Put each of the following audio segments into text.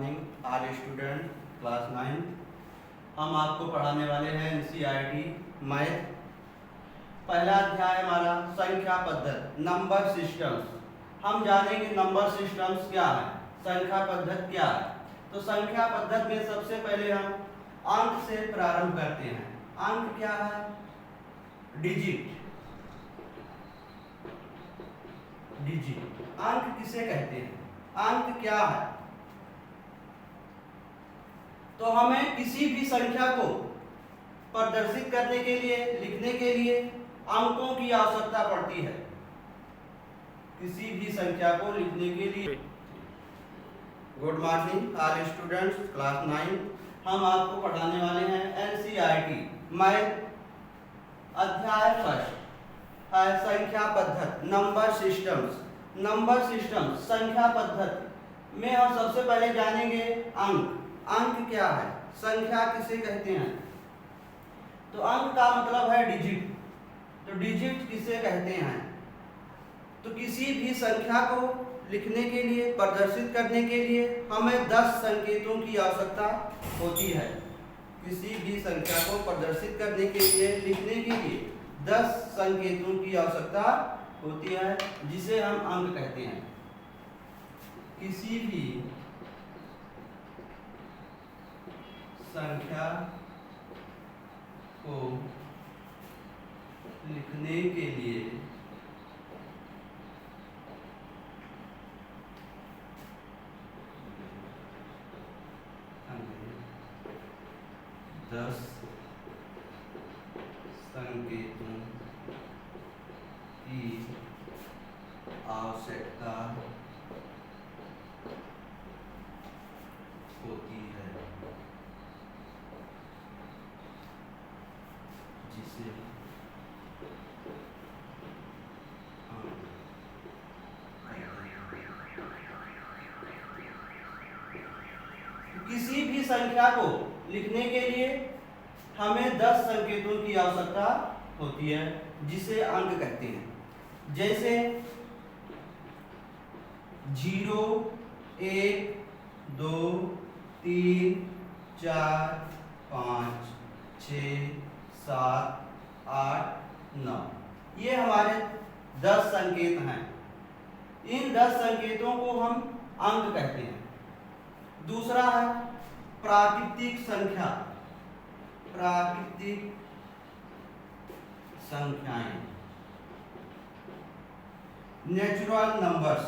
Morning all student class 9। हम आपको पढ़ाने वाले हैं एनसीईआरटी मैथ। पहला अध्याय हमारा संख्या पद्धति नंबर सिस्टम्स। हम जानेंगे नंबर सिस्टम्स क्या है, संख्या पद्धति क्या है। तो संख्या पद्धति में सबसे पहले हम अंक से प्रारंभ करते हैं। अंक क्या है? डिजिट। डिजिट अंक किसे कहते हैं? अंक क्या है? तो हमें किसी भी संख्या को प्रदर्शित करने के लिए, लिखने के लिए अंकों की आवश्यकता पड़ती है। किसी भी संख्या को लिखने के लिए। Good morning all students class 9। हम आपको पढ़ाने वाले हैं एनसीईआरटी मैथ। अध्याय फर्स्ट है संख्या पद्धति नंबर सिस्टम्स। नंबर सिस्टम संख्या पद्धति में हम सबसे पहले जानेंगे अंक। अंक क्या है? संख्या किसे कहते हैं? तो अंक का मतलब है डिजिट। तो डिजिट किसे कहते हैं? तो किसी भी संख्या को लिखने के लिए, प्रदर्शित करने के लिए हमें 10 संकेतों की आवश्यकता होती है। किसी भी संख्या को प्रदर्शित करने के लिए, लिखने के लिए 10 संकेतों की आवश्यकता होती है, जिसे हम अंक कहते हैं। किसी भी संख्या को लिखने के लिए हमें 10 संकेतों की आवश्यकता होती है, जिसे किसी भी संख्या को लिखने के लिए हमें 10 संकेतों की आवश्यकता होती है, जिसे अंक कहते हैं। जैसे 0, 1, 2, 3, 4, 5, 6, 7, 8, 9। ये हमारे 10 संकेत हैं। इन 10 संकेतों को हम अंक कहते हैं। दूसरा है प्राकृतिक संख्या। प्राकृतिक संख्याएं, नेचुरल नंबर्स।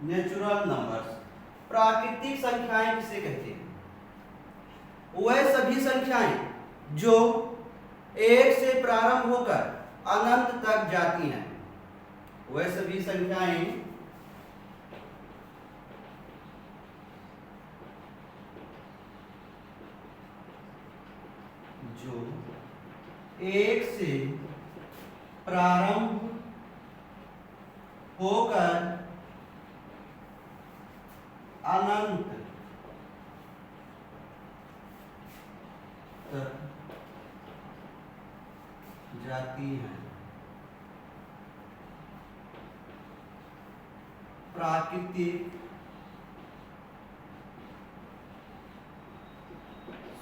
नेचुरल नंबर्स प्राकृतिक संख्याएं किसे कहते हैं? वह सभी संख्याएं जो 1 से प्रारंभ होकर अनंत तक जाती हैं। वह सभी संख्याएं जो 1 से प्रारंभ होकर अनंत तक जाती हैं। प्राकृतिक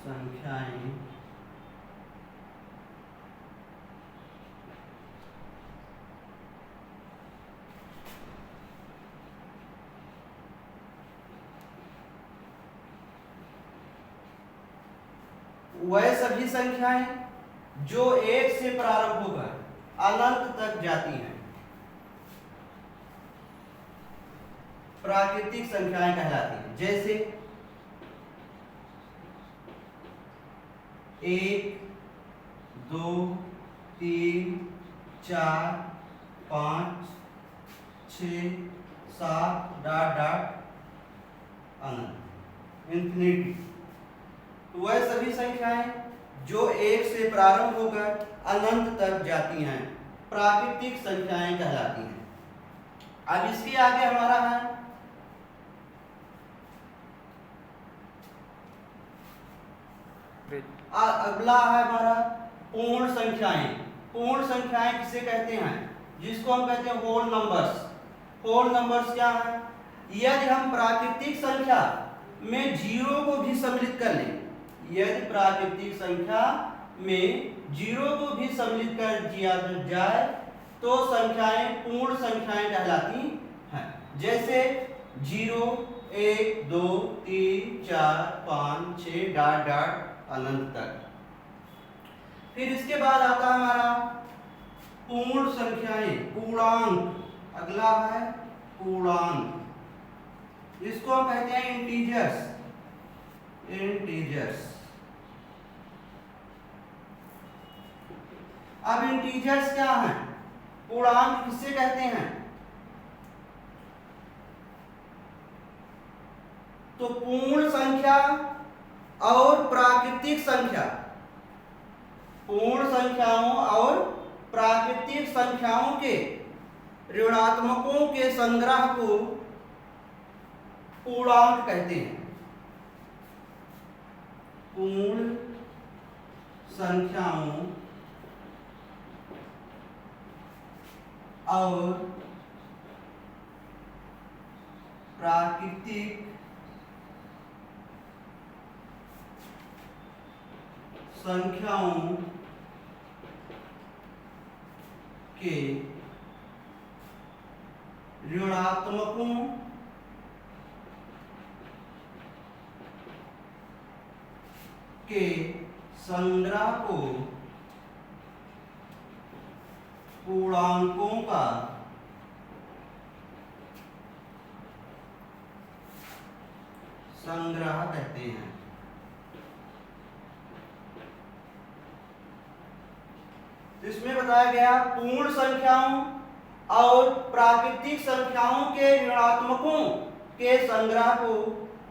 संख्याएं वह सभी संख्याएं जो 1 से प्रारंभ होकर अनंत तक जाती हैं, प्राकृतिक संख्याएं कहलाती हैं। जैसे 1, 2, 3, 4, 5, 6, 7 डॉट डॉट अनंत, इंफिनिटी। वह सभी संख्याएं जो 1 से प्रारंभ होकर अनंत तक जाती हैं, प्राकृतिक संख्याएं कहलाती हैं। अब इसके आगे हमारा है अगला है हमारा पूर्ण संख्याएं। पूर्ण संख्याएं किसे कहते हैं, जिसको हम कहते हैं होल नंबर्स। होल नंबर्स क्या है? यदि हम प्राकृतिक संख्या में जीरो को भी सम्मिलित कर लें, यदि प्राकृतिक संख्या में जीरो को भी सम्मिलित कर दिया जाए तो संख्याएं पूर्ण संख्याएं कहलाती हैं। जैसे 0, 1, 2, 3, 4, 5, 6 डॉट डॉट अनंत तक। फिर इसके बाद आता है हमारा पूर्ण संख्याएं, पूर्णांक। अगला है पूर्णांक, इसको हम कहते हैं इंटीजर्स। इंटीजर्स। अब इंटीजर्स क्या हैं? पूर्णांक किससे कहते हैं? तो पूर्ण संख्या और प्राकृतिक संख्या, पूर्ण संख्याओं और प्राकृतिक संख्याओं के ऋणात्मकों के संग्रह को पूर्णांक कहते हैं। पूर्ण संख्याओं और प्राकृतिक संख्याओं के ऋणात्मकों के संग्रह को पूर्णांकों का संग्रह कहते हैं। इसमें बताया गया पूर्ण संख्याओं और प्राकृतिक संख्याओं के ऋणात्मकों के संग्रह को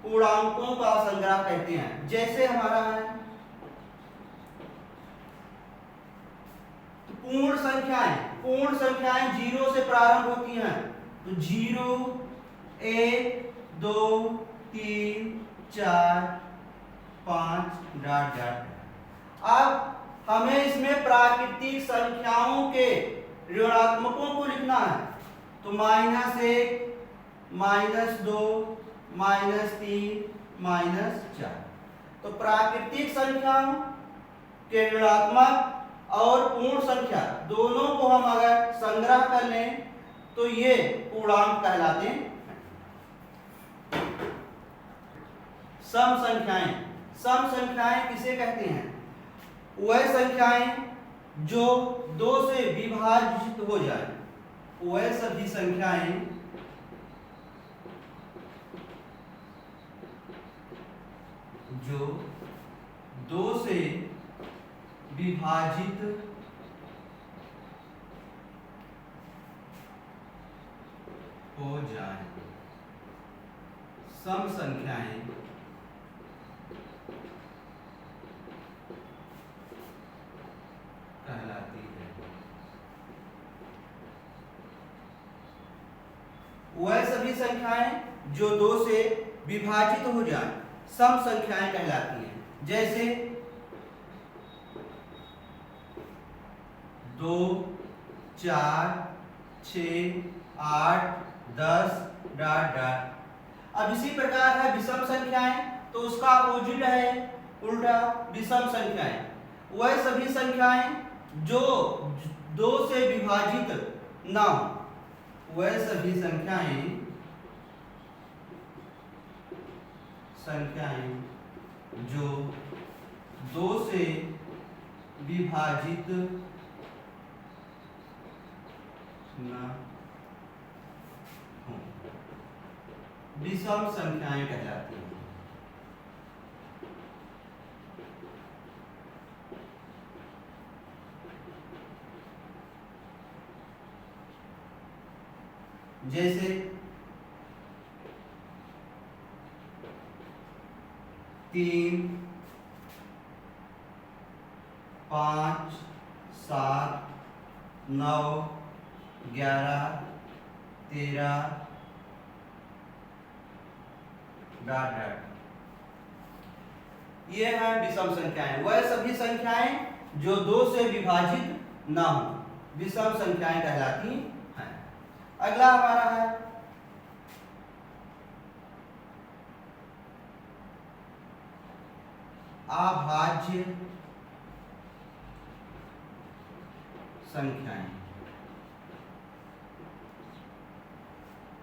पूर्णांकों का संग्रह कहते हैं। जैसे हमारा है पूर्ण संख्याएं, पूर्ण संख्याएं 0 से प्रारंभ होती हैं, तो 0, 1, 2, 3, 4, 5 डॉट डॉट। अब हमें इसमें प्राकृतिक संख्याओं के ऋणात्मकों को लिखना है, तो -1, -2, -3, -4। तो प्राकृतिक संख्याओं के ऋणात्मक और पूर्ण संख्या दोनों को हम अगर संग्रह कर लें तो ये पूर्णांक कहलाते हैं। सम संख्याएं, सम संख्याएं किसे कहते हैं? वह संख्याएं जो 2 से विभाजित हो जाए, वह सभी संख्याएं जो 2 से विभाजित हो जाए, सम संख्याएं कहलाती है। वह सभी संख्याएं जो 2 से विभाजित हो जाए सम संख्याएं कहलाती हैं। जैसे 2, 4, 6, 8, 10 डॉट डॉट। अब इसी प्रकार है विषम संख्याएं, तो उसका अपोजिट है उल्टा विषम संख्याएं। वह सभी संख्याएं जो 2 से विभाजित ना हो, वह सभी संख्याएं जो 2 से विभाजित ना हो, विषम संख्याएं कहलाती हैं। जैसे 3, 5, 7, 9, 11, 13 डॉट डॉट। ये है विषम संख्याएं। वह सभी संख्याएं जो 2 से विभाजित ना हो, विषम संख्याएं कहलाती हैं। अगला हमारा है अभाज्य संख्याएं।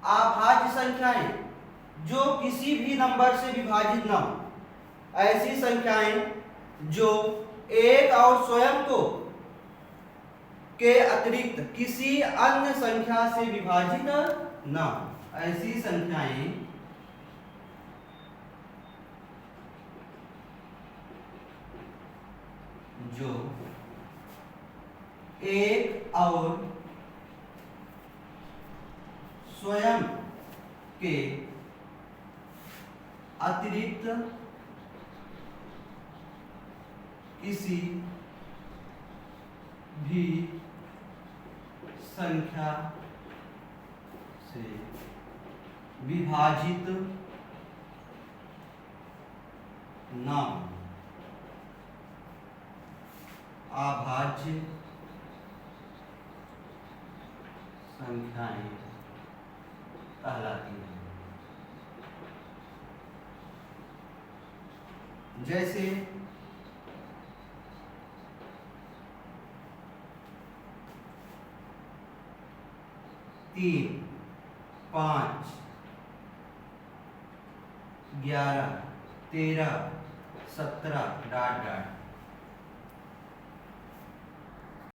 अभाज्य संख्याएं जो किसी भी नंबर से विभाजित ना हो, ऐसी संख्याएं जो एक और स्वयं को के अतिरिक्त किसी अन्य संख्या से विभाजित न हो, ऐसी संख्याएं जो एक और स्वयं के अतिरिक्त किसी भी संख्या से विभाजित न हो, अभाज्य संख्याएं कहलाती हैं। जैसे 3, 5, 11, 13, 17 ...